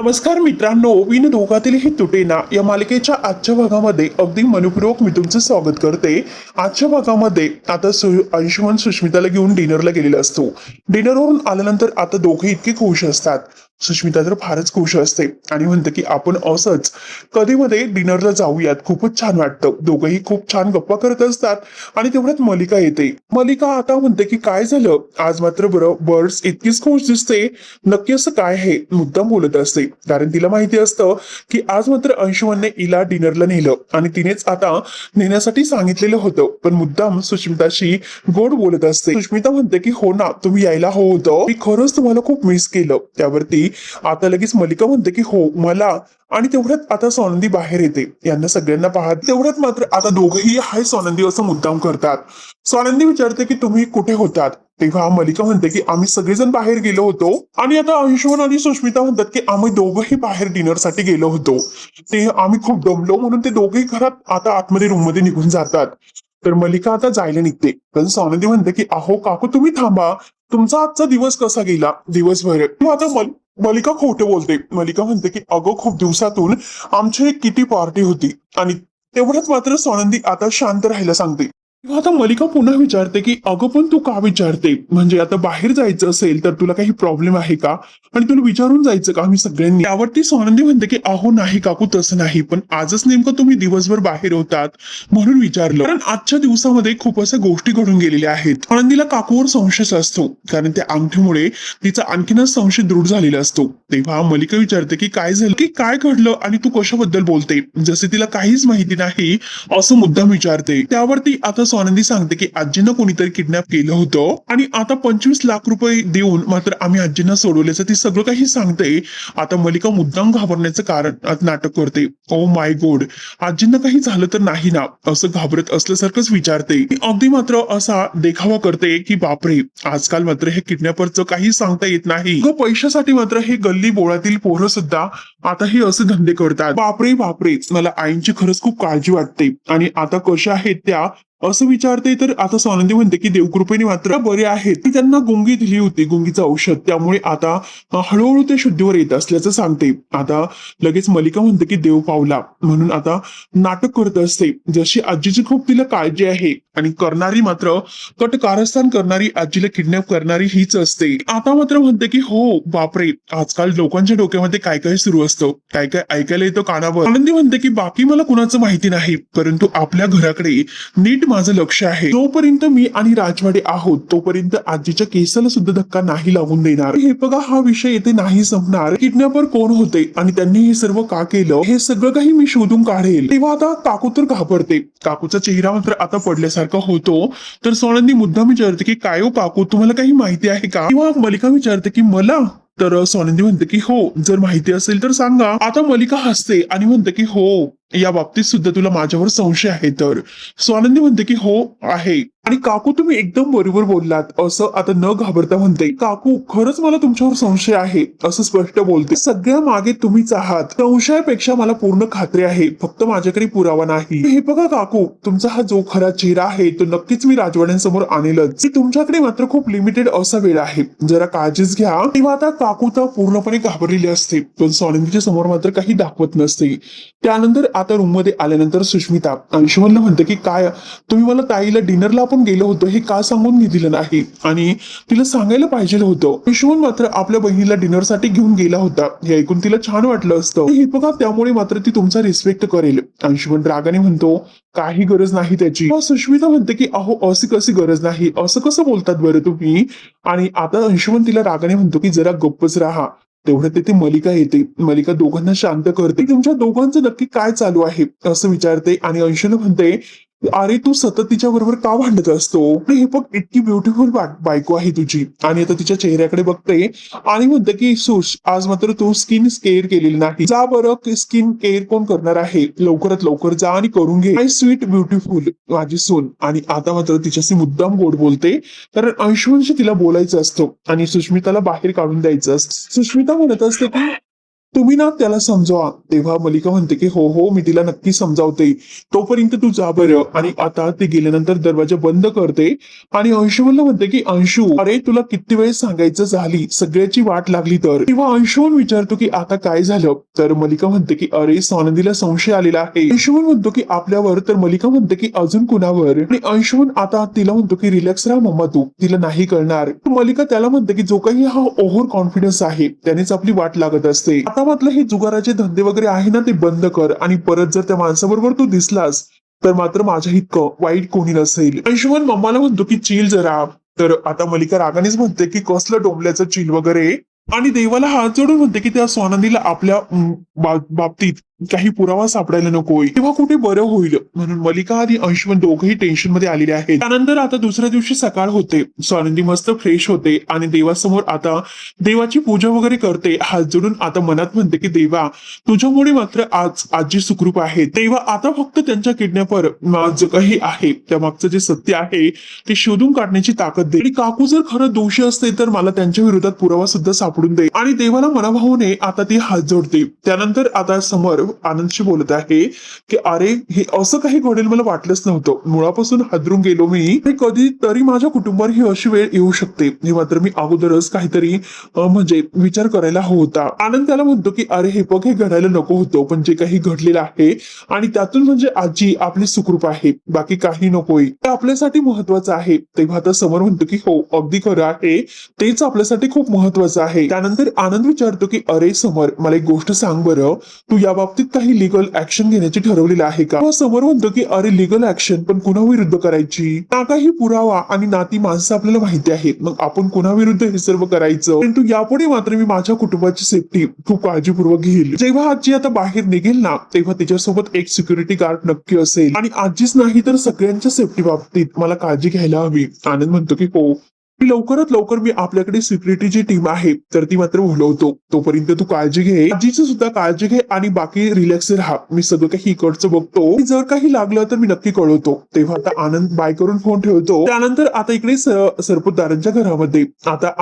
नमस्कार मित्रांनो, विनोदातील हे तुटेना या मालिकेच्या आजच्या भागामध्ये अगदी मनपूर्वक मी तुमचं स्वागत करते. आजच्या भागामध्ये आता अंशुमन सुष्मिताला घेऊन डिनरला गेलेला असतो. डिनरवरून आल्यानंतर आता दोघे इतके खुश असतात. सुष्मिता तर फारच खुश असते आणि म्हणते की आपण असंच कधी मध्ये डिनरला जाऊयात, खूपच छान वाटतं. दोघंही खूप छान गप्पा करत असतात आणि तेवढ्यात मलिका येते. मलिका आता म्हणते की काय झालं आज मात्र बर्ड्स इतकीच खुश दिसते, नक्की असं काय आहे, मुद्दाम बोलत असते. कारण तिला माहिती असतं की आज मात्र अंशुमनने हिला डिनरला नेलं आणि तिनेच आता नेण्यासाठी सांगितलेलं होतं, पण मुद्दाम सुष्मिताशी गोड बोलत असते. सुष्मिता म्हणते की हो ना, तुम्ही यायला हवं होतं, मी खरंच तुम्हाला खूप मिस केलं. त्यावरती आता लगेच मलिका म्हणते की हो मला. आणि तेवढ्यात आता सोनंदी बाहेर येते. यांना सगळ्यांना पाहत तेवढ्यात मात्र आता दोघंही हाय सोनंदी असं मुद्दाम करतात. सोनंदी विचारते की तुम्ही कुठे होतात, तेव्हा मलिका म्हणते की आम्ही सगळेजण बाहेर गेलो होतो. आणि आता अंशुमन आणि सुष्मिता म्हणतात की आम्ही दोघंही बाहेर डिनरसाठी गेलो होतो, ते आम्ही खूप दमलो म्हणून ते दोघेही घरात आता आतमध्ये रूम मध्ये निघून जातात. तर मलिका आता जायला निघते, पण सोनंदी म्हणते की अहो काकू तुम्ही थांबा, तुमचा आजचा दिवस कसा गेला दिवसभर. मग आता मलिका खोटं बोलते. मलिका म्हणते की अगं खूप दिवसातून आमची एक किटी पार्टी होती. आणि तेवढ्याच मात्र सोनंदी आता शांत राहायला सांगते. तेव्हा आता मलिका पुन्हा विचारते की अगं पण तू का विचारते, म्हणजे आता बाहेर जायचं असेल तर तुला काही प्रॉब्लेम आहे का, आणि तुला विचारून जायचं का आम्ही सगळ्यांनी. त्यावरती सोनंदी म्हणते की अहो नाही काकू तसं नाही, पण आजच नेमकं तुम्ही दिवसभर बाहेर होतात म्हणून विचारलं. कारण आजच्या दिवसामध्ये खूप अशा गोष्टी घडून गेलेल्या आहेत. सोनंदीला काकूवर संशय असतो, कारण त्या अंगठीमुळे तिचा आणखीनच संशय दृढ झालेला असतो. तेव्हा मलिका विचारते की काय झालं, की काय घडलं आणि तू कशाबद्दल बोलते, जसे तिला काहीच माहिती नाही असं मुद्दाम विचारते. त्यावरती आता सोनंदी सांगते की आजीनं कोणीतरी किडनॅप केलं होतं आणि आता 25 लाख रुपये देऊन मात्र आम्ही आजींना सोडवल्याचं ती सगळं काही सांगते. आता मलिका मुद्दाम घाबरण्याचं कारण नाटक करते. ओ माय गॉड, आजींना काही झालं तर नाही ना, असं घाबरत असल्यासारखंच विचारते. अगदी मात्र असा देखावा करते की बापरे, आजकाल मात्र हे किडनॅपरचं काही सांगता येत नाही. पैशासाठी मात्र हे गल्ली बोळातील पोरं सुद्धा आता हे असे धंदे करतात. बापरे बापरे, मला आईंची खरंच खूप काळजी वाटते. आणि आता कशा आहेत त्या असं विचारते. तर आता सोनंदी म्हणते की देवकृपेने मात्र बरे आहेत. ती त्यांना गुंगी दिली होती, गुंगीचं औषध, त्यामुळे आता हळूहळू ते शुद्धीवर येत असल्याचं सांगते. आता लगेच मलिका म्हणते की देव पावला म्हणून आता नाटक करत असते, जशी आजीची खूप तिला काळजी आहे. आणि करणारी मात्र कट कारस्थान करणारी, आजीला किडनॅप करणारी हीच असते. आता मात्र म्हणते की हो बापरे, आजकाल लोकांच्या डोक्यामध्ये काय काय सुरू असतं, काय काय ऐकायला येतं कानावर. आनंदी म्हणते की बाकी मला कुणाचं माहिती नाही, परंतु आपल्या घराकडे नीट माझं लक्ष आहे. जोपर्यंत मी आणि राजवाडे आहोत तोपर्यंत आजीच्या केसाला सुद्धा धक्का नाही लागून देणार. हे बघा, हा विषय येथे नाही संपणार. किडनॅपर कोण होते आणि त्यांनी हे सर्व का केलं हे सगळं काही मी शोधून काढेल. तेव्हा आता काकू तर घाबरते. काकूचा चेहरा मात्र आता पडल्यासारखा होतो. तर सोनंदी मुद्दाम विचारते की काय हो काकू, तुम्हाला काही माहिती आहे का. किंवा मलिका विचारते की मला. तर सोनंदी म्हणते की हो, जर माहिती असेल तर सांगा. आता मलिका हसते आणि म्हणते की हो, या बाबतीत सुद्धा तुला माझ्यावर संशय आहे. तर स्वानंदी म्हणते की हो आहे. आणि काकू तुम्ही एकदम बरोबर बोललात असं आता न घाबरता म्हणते. काकू खरंच मला तुमच्यावर संशय आहे असं स्पष्ट बोलते. सगळ्या मागे तुम्हीच आहात. संशयापेक्षा मला पूर्ण खात्री आहे, फक्त माझ्याकडे पुरावा नाही. हे बघा काकू, तुमचा हा जो खरा चेहरा आहे तो नक्कीच मी राजवाड्यांसमोर आणेलच. तुमच्याकडे मात्र खूप लिमिटेड असा वेळ आहे, जरा काळजीच घ्या. तेव्हा आता काकू तर पूर्णपणे घाबरलेली असते, पण सोनंदीच्या समोर मात्र काही दाखवत नसते. त्यानंतर आता रूम मध्ये आल्यानंतर सुष्मिता अंशुमनला म्हणते की काय तुम्ही मला ताईला डिनरला आपण गेलो होतो हे का सांगून दिलं नाही, आणि तिला सांगायला पाहिजे होतं. अंशुमन मात्र आपल्या बहिणीला डिनरसाठी घेऊन गेला होता हे ऐकून तिला छान वाटलं असतं. हे बघा, त्यामुळे मात्र ती तुमचा रिस्पेक्ट करेल. अंशुमन रागाने म्हणतो काही गरज नाही त्याची. सुष्मिता म्हणते की अहो अशी कशी गरज नाही, असं कसं बोलतात बरं तुम्ही. आणि आता अंशुमन तिला रागाने म्हणतो की जरा गप्पच राहा. तेवढं तिथे मलिका येते. मलिका दोघांना शांत करते. तुमच्या दोघांचं नक्की काय चालू आहे असं विचारते. आणि अंशुला म्हणते अरे तू सतत तिच्या बरोबर का भांडत असतो, हे बघ इतकी ब्युटिफुल बायको आहे तुझी. आणि आता तिच्या चेहऱ्याकडे बघते आणि म्हणते की सुश, आज मात्र तू स्किन केअर केलेली नाही. जा बरं, स्किन केअर कोण करणार आहे, लवकरात लवकर जा आणि करून घे. आय स्वीट ब्युटिफुल माझी सून. आणि आता मात्र तिच्याशी मुद्दाम गोड बोलते, कारण अंशुवंशी तिला बोलायचं असतं आणि सुष्मिताला बाहेर काढून द्यायचं असतं. सुष्मिता म्हणत असते की तुम्ही ना त्याला समजावा. तेव्हा मलिका म्हणते की हो हो मी तिला नक्की समजावते. तोपर्यंत तू जा बरं. आणि आता ते गेल्यानंतर दरवाजा बंद करते आणि अंशुमनला म्हणते की अंशू, अरे तुला किती वेळ सांगायचं, झाली सगळ्याची वाट लागली तर. तेव्हा अंशुमन विचारतो की आता काय झालं. तर मलिका म्हणते की अरे स्वानंदीला संशय आलेला आहे. अंशुमन म्हणतो की आपल्यावर. तर मलिका म्हणते की अजून कुणावर. आणि अंशुमन आता तिला म्हणतो की रिलॅक्स राहा मम्मा, तू तिला नाही कळणार. मलिका त्याला म्हणते की जो काही हा ओव्हर कॉन्फिडन्स आहे त्यानेच आपली वाट लागत असते. आता म्हटलं हे जुगाराचे धंदे वगैरे आहे ना ते बंद कर, आणि परत जर त्या माणसाबरोबर तू दिसलास तर मात्र माझ्या इतकं वाईट कोणी नसेल. अंशुमन मम्माला म्हणतो की चिल जरा. तर आता मलिका रागानेच म्हणते की कसलं डोंबल्याचं चिल वगैरे. आणि देवाला हात जोडून म्हणते की त्या स्वानंदीला आपल्या बाबतीत काही पुरावा सापडायला नकोय, तेव्हा कुठे बरं होईल. म्हणून मलिका आणि अंशुमन दोघंही टेन्शन मध्ये आलेले आहेत. त्यानंतर आता दुसऱ्या दिवशी सकाळ होते. स्वानंदी मस्त फ्रेश होते आणि देवासमोर आता देवाची पूजा वगैरे करते. हात जोडून आता मनात म्हणते की देवा, तुझ्यामुळे मात्र आज आजी सुखरूप आहे. तेव्हा आता फक्त त्यांच्या किडनॅपर जे काही आहे त्या मागचं जे सत्य आहे ते शोधून काढण्याची ताकद दे. आणि काकू जर खरं दोषी असते तर मला त्यांच्या विरोधात पुरावा सुद्धा सापडून दे. आणि देवाला मनाभावाने आता ती हात जोडते. त्यानंतर आता समोर आनंदशी बोलत आहे की अरे हे असं काही घडेल मला वाटलंच नव्हतं. मुळापासून हादरून गेलो मी. कधी तरी माझ्या कुटुंबावर ही अशी वेळ येऊ शकते हे मात्र मी अगोदरच काहीतरी म्हणजे विचार करायला हवा होता. आनंद त्याला म्हणतो की अरे हे बघ, हे घडायला नको होतं, पण जे काही घडलेलं आहे आणि त्यातून म्हणजे आजी आपली सुखरूप आहे, बाकी काही नकोय, ते आपल्यासाठी महत्वाचं आहे. तेव्हा आता समोर म्हणतो की हो अगदी खरं आहे, तेच आपल्यासाठी खूप महत्वाचं आहे. त्यानंतर आनंद विचारतो की अरे समर, मला एक गोष्ट सांग बरं, तू या बाबतीत काही लिगल ऍक्शन घेण्याची ठरवलेलं आहे का. समोर म्हणतो की अरे लिगल ऍक्शन, पण कुणाविरुद्ध करायची. ना काही पुरावा आणि ना ती माणसं आपल्याला माहिती आहेत, मग आपण कुणाविरुद्ध हे सर्व करायचं. परंतु यापुढे मात्र मी माझ्या कुटुंबाची सेफ्टी खूप काळजीपूर्वक घेईल. जेव्हा आजी आता बाहेर निघेल ना तेव्हा तिच्यासोबत एक सिक्युरिटी गार्ड नक्की असेल. आणि आजीच नाही तर सगळ्यांच्या सेफ्टी बाबतीत मला काळजी घ्यायला हवी. आनंद म्हणतो की हो, लवकरात लवकर मी आपल्याकडे सिक्युरिटीची टीम आहे तर ती मात्र बोलवतो. तोपर्यंत तू काळजी घे, आजीची सुद्धा काळजी घे आणि बाकी रिलॅक्स राहा. मी सगळं काही इकडचं बघतो, जर काही लागलं तर मी नक्की कळवतो. तेव्हा आता आनंद बाय करून फोन ठेवतो. त्यानंतर आता इकडे सरपोतदारांच्या घरामध्ये आता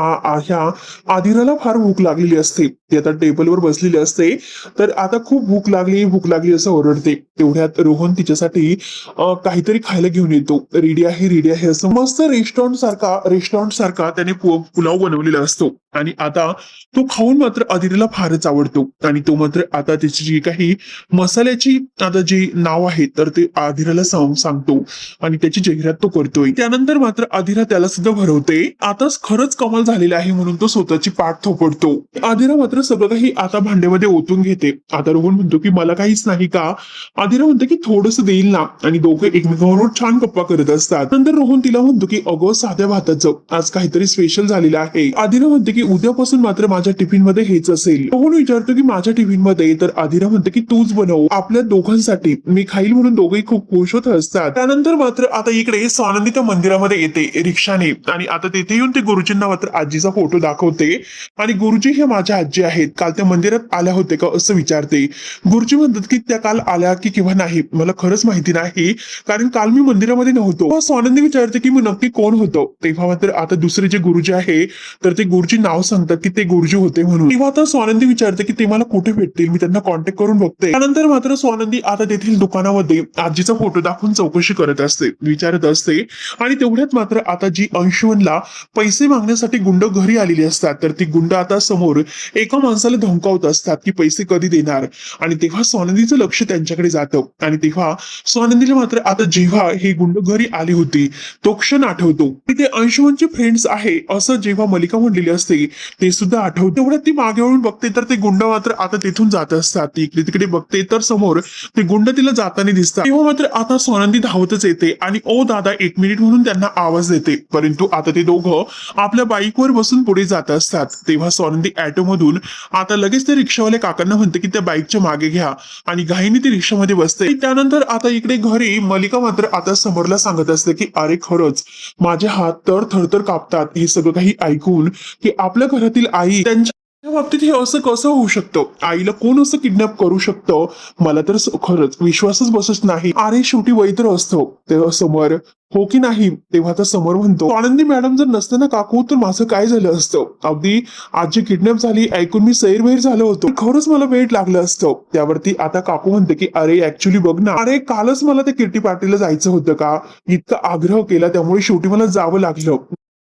ह्या आदिराला फार भूक लागलेली असते. ती आता टेबलवर बसलेली असते. तर आता खूप भूक लागली असं ओरडते. तेवढ्यात रोहन तिच्यासाठी काहीतरी खायला घेऊन येतो. रेडी आहे असं मस्त रेस्टॉरंट सारखा त्याने पुलाव बनवलेला असतो. आणि आता तो खाऊन मात्र अदितीला फारच आवडतो. आणि तो मात्र आता त्याची जी काही मसाल्याची आता जे नाव आहे तर ते आदिराला सांगतो आणि त्याची जाहिरात तो करतोय. त्यानंतर मात्र आदिरा त्याला सुद्धा भरवते. आताच खरंच कमाल झालेला आहे म्हणून तो स्वतःची पाठ थोपडतो. आदिरा मात्र सगळं काही आता भांड्यामध्ये ओतून घेते. आता रोहन म्हणतो की मला काहीच नाही का. आदिरा म्हणते की थोडंसं देईल ना. आणि दोघे एकमेकांबरोबर छान गप्पा करत असतात. नंतर रोहन तिला म्हणतो की अगं साध्या भाताचं आज काहीतरी स्पेशल झालेलं आहे. आदिरा म्हणते की उद्यापासून मात्र माझ्या टिफिन मध्ये हेच असेल. रोहन विचारतो की माझ्या टिफिन मध्ये. तर आदिरा म्हणते की तूच बनव आपल्या दोघांसाठी, मी खाईल. म्हणून दोघेही खूप खुश होत असतात. त्यानंतर मात्र आता इकडे स्वानंदी त्या मंदिरामध्ये येते रिक्षाने. आणि आता तिथे येऊन ते गुरुजींना मात्र आजीचा फोटो दाखवते. आणि गुरुजी हे माझ्या आजी आहेत, काल त्या मंदिरात आल्या होते का असं विचारते. गुरुजी म्हणतात की त्या काल आल्या की किंवा नाही मला खरंच माहिती नाही, कारण काल मी मंदिरामध्ये नव्हतो. स्वानंदी विचारते की मी नक्की कोण होतो. तेव्हा मात्र आता दुसरे जे गुरुजी आहे तर ते गुरुजी नाव सांगतात की ते गुरुजी होते म्हणून. तेव्हा आता स्वानंदी विचारते की ते मला कुठे भेटतील, मी त्यांना कॉन्टॅक्ट करून बघते. त्यानंतर मात्र स्वानंदी आता तेथील दुकानामध्ये आजीचा फोटो दाखवून चौकशी करत असते, विचारत असते. आणि तेवढ्यात मात्र आता जी अंशुमनला पैसे मागण्यासाठी गुंड घरी आलेली असतात, तर ती गुंड आता समोर एका माणसाला धमकावत असतात की पैसे कधी देणार. आणि तेव्हा स्वानंदीचं लक्ष त्यांच्याकडे जातं. आणि तेव्हा स्वानंदीला मात्र आता जेव्हा ही गुंड घरी आली होती तो क्षण आठवतो. ते अंशुमनचे फ्रेंड्स आहे असं जेव्हा मलिका म्हणलेली असते ते सुद्धा आठवतं. तेवढ्यात ती मागे वळून बघते तर ते गुंड मात्र आता तिथून जात असतात. ती इकडे तिकडे बघते तर समोर ते गुंड तिला जाताना दिसतात. तेव्हा मात्र आता स्वानंदी धावतच येते आणि ओ दादा 1 मिनिट म्हणून त्यांना आवाज देते. परंतु आता ते दोघं आपल्या बाईकवर बसून पुढे जात असतात. तेव्हा स्वानंदी ऑटो मधून आता लगेच त्या रिक्षावाल्या काकांना म्हणते की त्या बाईकच्या मागे घ्या आणि घाईने ती रिक्षामध्ये बसते. त्यानंतर आता इकडे घरी मलिका मात्र आता समोरला सांगत असते की अरे खरंच माझे हात तर थरथर कापतात हे सगळं काही ऐकून, की आपल्या घरातील आई त्यांच्या त्या बाबतीत हे असं कसं होऊ शकतं? आईला कोण असं किडनॅप करू शकतं? मला तर खरंच विश्वासच बसत नाही. अरे शेवटी वय तर असतं तेव्हा समोर, हो की नाही? तेव्हा तर समोर म्हणतो, आनंदी मॅडम जर नसते ना काकू, तर माझं काय झालं असतं? अगदी आजी किडनॅप झाली ऐकून मी सैरभैर झालो होतो. खरंच मला वेळ लागलं असतं. त्यावरती आता काकू म्हणते की अरे ऍक्च्युली बघ ना, अरे कालच मला ते किटी पार्टीला जायचं होतं का? इतका आग्रह केला त्यामुळे शेवटी मला जावं लागलं.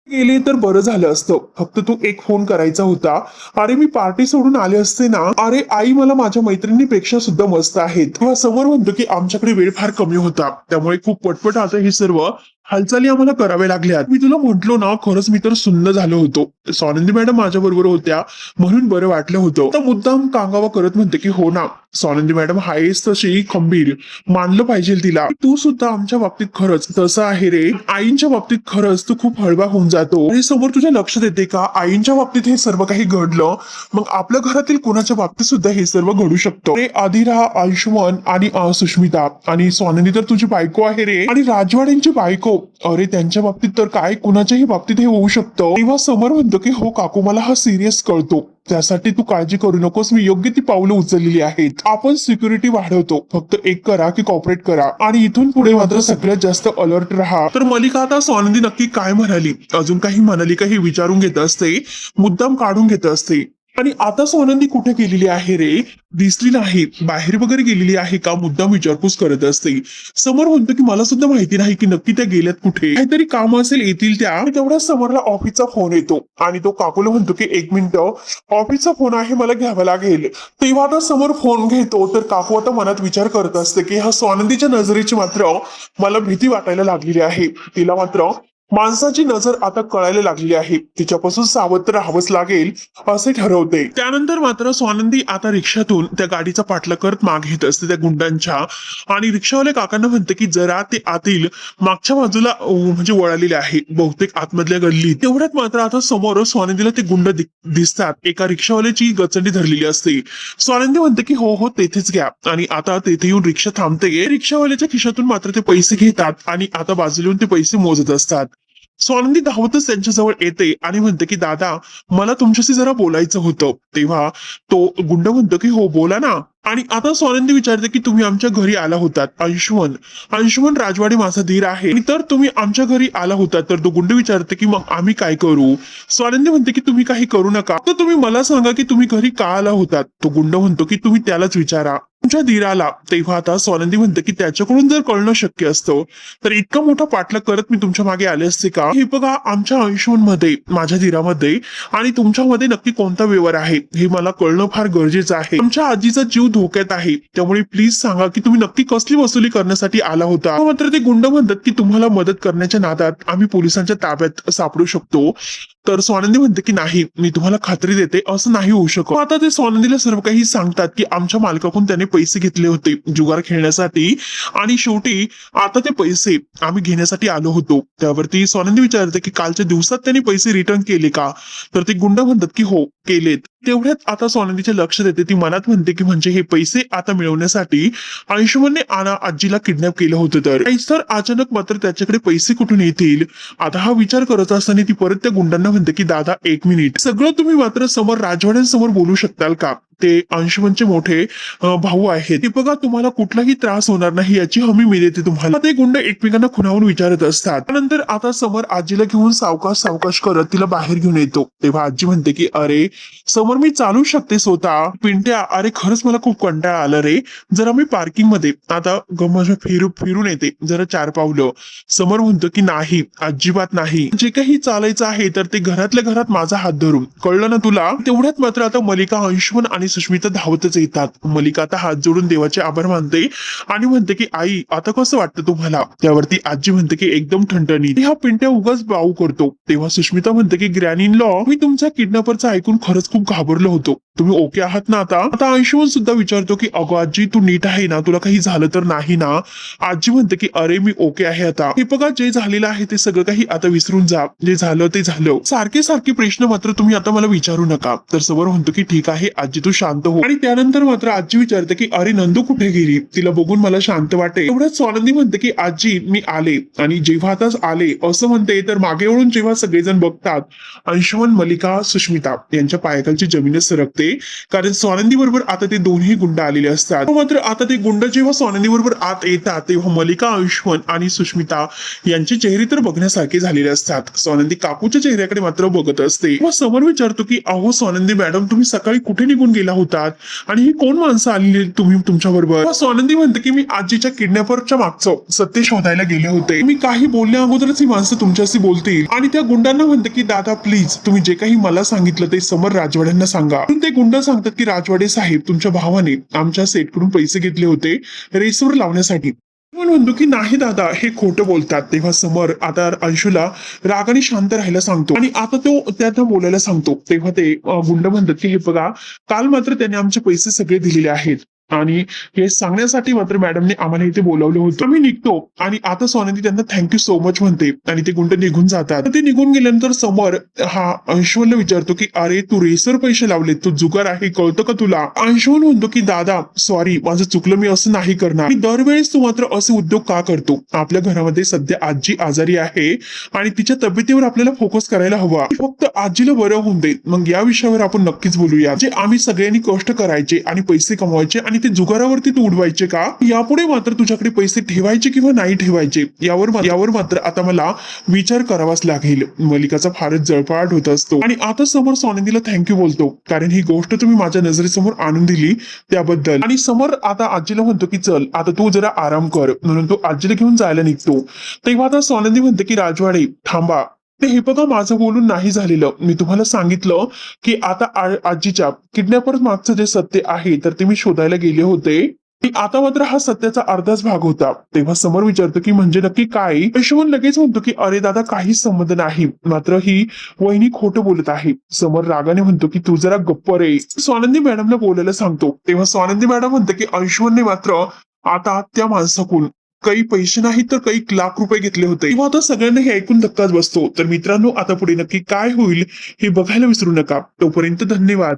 गेली तर बरं झालं असतं. फक्त तू एक फोन करायचा होता. अरे मी पार्टी सोडून आले असते ना. अरे आई मला माझ्या मैत्रिणीपेक्षा सुद्धा मस्त आहेत. तेव्हा समोर म्हणतो की आमच्याकडे वेळ फार कमी होता, त्यामुळे खूप पटपट आता हे सर्व हालचाली आम्हाला कराव्या लागल्यात. मी तुला म्हंटलो ना, खरंच मी तर सुन्न झालो होतो. स्वानंदी मॅडम माझ्या बरोबर होत्या म्हणून बरं वाटलं होतं. तर मुद्दाम कांगावा करत म्हणते की हो ना, स्वानंदी मॅडम आहेच तशी खंबीर, मानलं पाहिजे तिला. तू सुद्धा आमच्या बाबतीत खरंच तसं आहे रे. आईंच्या बाबतीत खरंच तू खूप हळवा होऊन जातो. आणि समोर तुझ्या लक्षात येते का, आईंच्या बाबतीत हे सर्व काही घडलं, मग आपल्या घरातील कोणाच्या बाबतीत सुद्धा हे सर्व घडू शकतं. रे आदिरा, आयुष्मान आणि सुष्मिता आणि स्वानंदी तर तुझी बायको आहे रे, आणि राजवाड्यांची बायको. अरे त्यांच्या बाबतीत तर काय, कुणाच्याही बाबतीत हे होऊ शकतं. तेव्हा समोर म्हणतो की हो काकू, मला हा सिरियस कळतो. त्यासाठी तू काळजी करू नकोस, मी योग्य ती पावलं उचललेली आहेत. आपण सिक्युरिटी वाढवतो, फक्त एक करा की कॉपरेट करा, आणि इथून पुढे मात्र सगळ्यात जास्त अलर्ट राहा. तर मलिका आता स्वानंदी नक्की काय म्हणाली, अजून काही म्हणाली का हे विचारून घेत असते, मुद्दाम काढून घेत असते. आणि आता स्वानंदी कुठे गेलेली आहे रे? दिसली नाही, बाहेर वगैरे गेलेली आहे का, मुद्दाम विचारपूस करत असते. समोर म्हणतो की मला सुद्धा माहिती नाही की नक्की त्या गेल्यात कुठे, काहीतरी काम असेल येतील त्या. तेवढ्या समोरला ऑफिसचा फोन येतो आणि तो काकूला म्हणतो की एक मिनिट, ऑफिसचा फोन आहे, मला घ्यावा लागेल. तेव्हा आता समोर फोन घेतो तर काकू आता मनात विचार करत असते की हा स्वानंदीच्या नजरेची मात्र मला भीती वाटायला लागलेली आहे. तिला मात्र माणसाची नजर आता कळायला लागली आहे, तिच्यापासून सावध राहावंच लागेल असे ठरवते. त्यानंतर मात्र स्वानंदी आता रिक्षातून त्या गाडीचा पाठलाग करत माग घेत असते त्या गुंडांच्या, आणि रिक्षावाले काकांना म्हणते की जरा ते आतील मागच्या बाजूला म्हणजे वळालेले आहे, बहुतेक आतमधल्या गल्लीत. तेवढ्यात मात्र आता समोर स्वानंदीला ते गुंड दिसतात. एका रिक्षावाल्याची गचंडी धरलेली असते. स्वानंदी म्हणते की हो हो तेथेच घ्या, आणि आता तेथे येऊन रिक्षा थांबते. रिक्षावाल्याच्या खिशातून मात्र ते पैसे घेतात आणि आता बाजूला येऊन ते पैसे मोजत असतात. स्वानंदी धावतच त्यांच्याजवळ येते आणि म्हणते की दादा, मला तुमच्याशी जरा बोलायचं होतं. तेव्हा तो गुंड म्हणतो की हो बोला ना. आणि आता स्वानंदी विचारते की तुम्ही आमच्या घरी आला होतात, अंशुमन अंशुमन राजवाडे माझा धीर आहे, आणि तर तुम्ही आमच्या घरी आला होता. तर तो गुंड विचारते की मग आम्ही काय करू? स्वानंदी म्हणते की तुम्ही काही करू नका, तर तुम्ही मला सांगा की तुम्ही घरी का आला होतात. तो गुंड म्हणतो की तुम्ही त्यालाच विचारा, तुमच्या धीराला. तेव्हा आता स्वानंदी म्हणते की त्याच्याकडून जर कळणं शक्य असतं तर इतका मोठा पाठलाग करत मी तुमच्या मागे आले असते का? हे बघा, आमच्या अंशुमनमध्ये, माझ्या धीरामध्ये आणि तुमच्यामध्ये नक्की कोणता व्यवहार आहे हे मला कळणं फार गरजेचं आहे. आमच्या आजीचा जीव धोक्यात आहे, त्यामुळे प्लीज सांगा की तुम्ही नक्की कसली वसुली करण्यासाठी आला होता. मात्र ते गुंड म्हणतात की तुम्हाला मदत करण्याच्या नादात आम्ही पोलिसांच्या ताब्यात सापडू शकतो. तर स्वानंदी म्हणते की नाही, मी तुम्हाला खात्री देते असं नाही होऊ शकत. आता ते स्वानंदीला सर्व काही सांगतात की आमच्या मालकाकडून त्याने पैसे घेतले होते जुगार खेळण्यासाठी, आणि शेवटी आता ते पैसे आम्ही घेण्यासाठी आलो होतो. त्यावरती स्वानंदी विचारते की कालच्या दिवसात त्यांनी पैसे रिटर्न केले का? तर ते गुंड म्हणतात की हो केलेत. तेवढ्यात आता स्वानंदीच्या लक्षात येते, ती मनात म्हणते की म्हणजे हे पैसे आता मिळवण्यासाठी अंशुमनने आजीला किडनॅप केलं होतं. तर अचानक मात्र त्याच्याकडे पैसे कुठून येतील? आता हा विचार करत असताना ती परत त्या गुंडांना म्हणते की दादा एक मिनिट, सगळं तुम्ही मात्र समोर राजवाड्यांसमोर बोलू शकताल का? ते अंशुमनचे मोठे भाऊ आहेत, ते बघा तुम्हाला कुठलाही त्रास होणार नाही याची हमी मी देते तुम्हाला. ते गुंड एकमेकांना खुणावून विचारत असतात. त्यानंतर आता समोर आजीला घेऊन सावकाश सावकाश करत तिला बाहेर घेऊन येतो. तेव्हा आजी म्हणते की अरे समोर मी चालू शकते स्वतः. पिंट्या, अरे खरंच मला खूप कंटाळा आला रे, जरा मी पार्किंग मध्ये आता फिरून येते जरा 4 पावलं. समोर म्हणतो की नाही, अजिबात नाही, जे काही चालायचं आहे तर ते घरातल्या घरात माझा हात धरून, कळलं ना तुला? तेवढ्यात मात्र आता मलिका, अंशुमन आणि सुष्मिता धावतच येतात. मलिका आता हात जोडून देवाचे आभार मानते आणि म्हणते की आई आता कसं वाटतं तुम्हाला? त्यावरती आजी म्हणते की एकदम ठणठणीत. हा पिंट्या उगाच बाऊ करतो. तेव्हा सुष्मिता म्हणते की ग्रॅनी इन लॉ, मी तुमच्या किडनॅपरचं ऐकून खरंच खूप घाबरलो होतो. तुम्ही ओके आहात ना आता? आता अंशुमन सुद्धा विचारतो की अगो आजी तू नीट आहे ना, तुला काही झालं तर नाही ना? आजी म्हणते की अरे मी ओके आहे आता. हे बघा, जे झालेलं आहे ते सगळं काही आता विसरून जा, जे झालं ते झालं. सारखे सारखे प्रश्न मात्र तुम्ही आता मला विचारू नका. तर समोर म्हणतो की ठीक आहे आजी, तू शांत हो. आणि त्यानंतर मात्र आजी विचारते की अरे नंदू कुठे गेली, तिला बघून मला शांत वाटे. एवढ्यात स्वानंदी म्हणते की आजी मी आले. आणि जेव्हा आताच आले असं म्हणते तर मागे वळून जेव्हा सगळेजण बघतात अंशुमन, मलिका, सुष्मिता यांच्या पायाखालची जमीनच सरकते. कारण स्वानंदी बरोबर आता ते दोन्ही गुंड आलेले असतात. मात्र आता ते गुंड जेव्हा स्वानंदी बरोबर आत येतात तेव्हा मलिका, अंशुमन आणि सुष्मिता यांचे चेहरे तर बघण्यासारखे झालेले असतात. स्वानंदी काकूच्या चेहऱ्याकडे मात्र बघत असते. मग समर विचारतो की अहो स्वानंदी मॅडम, तुम्ही सकाळी कुठे निघून गेला होतात आणि ही कोण माणसं आलेली तुम्ही तुमच्या बरोबर? स्वानंदी म्हणते की मी आजीच्या किडनॅपरच्या मागचं सत्य शोधायला गेले होते. मी काही बोलण्या अगोदरच ही माणसं तुमच्याशी बोलतील. आणि त्या गुंडांना म्हणते की दादा प्लीज तुम्ही जे काही मला सांगितलं ते समर राजवाड्यांना सांगा. ते गुंड सांगतात की राजवाडे साहेब, तुमच्या भावाने आमच्या सेटकडून पैसे घेतले होते रेसवर लावण्यासाठी. म्हणतो की नाही दादा, हे खोटं बोलतात. तेव्हा समर आता अंशूला रागाने शांत राहायला सांगतो आणि आता तो त्यांना बोलायला सांगतो. तेव्हा ते गुंड म्हणतात की हे बघा, काल मात्र त्याने आमचे पैसे सगळे दिलेले आहेत आणि हे सांगण्यासाठी मात्र मॅडमने आम्हाला इथे बोलावलं होतं. आम्ही निघतो. आणि आता सोनंदी त्यांना थँक्यू सो मच म्हणते आणि ते गुंड निघून जातात. ते निघून गेल्यानंतर समर हा अंशुमनला विचारतो की अरे तू रेसर पैसे लावले, तू जुगार आहे, कळतं का तुला? अंशुमन म्हणतो की दादा सॉरी, माझं चुकलं, मी असं नाही करणार. आणि दरवेळेस तू मात्र असे उद्योग का करतो? आपल्या घरामध्ये सध्या आजी आजारी आहे आणि तिच्या तब्येतीवर आपल्याला फोकस करायला हवा. फक्त आजीला बरं होऊन दे, मग या विषयावर आपण नक्कीच बोलूया. जे आम्ही सगळ्यांनी कष्ट करायचे आणि पैसे कमवायचे आणि ते जुगारावरती तू उडवायचे का? यापुढे मात्र तुझ्याकडे पैसे ठेवायचे किंवा नाही ठेवायचे यावर मात्र आता मला विचार करावाच लागेल. मलिकाचा फारच जळफळाट होत असतो आणि आता समोर सोनंदीला थँक्यू बोलतो, कारण ही गोष्ट तुम्ही माझ्या नजरेसमोर आणून दिली त्याबद्दल. आणि समोर आता आजीला म्हणतो की चल आता तू जरा आराम कर, म्हणून तो आजीला घेऊन जायला निघतो. तेव्हा आता सोनंदी म्हणते की राजवाडे थांबा. ते हे बघा, माझं बोलून नाही झालेलं. मी तुम्हाला सांगितलं की आता आजीच्या किडनॅपर मागचं जे सत्य आहे तर ते मी शोधायला गेले होते. आता मात्र हा सत्याचा अर्धाच भाग होता. तेव्हा समोर विचारतो की म्हणजे नक्की काय? यशवंत लगेच म्हणतो की अरे दादा काहीच संबंध नाही, मात्र ही वहिनी खोटं बोलत आहे. समोर रागाने म्हणतो की तू जरा गप्प रे. स्वानंदी मॅडमला बोलायला सांगतो. तेव्हा स्वानंदी मॅडम म्हणते की अंशुमनने मात्र आता त्या माणसाकडून काही पैसे नाही तर काही लाख रुपये घेतले होते. तेव्हा आता सगळ्यांना हे ऐकून धक्काच बसतो. तर मित्रांनो, आता पुढे नक्की काय होईल हे बघायला विसरू नका. तोपर्यंत धन्यवाद.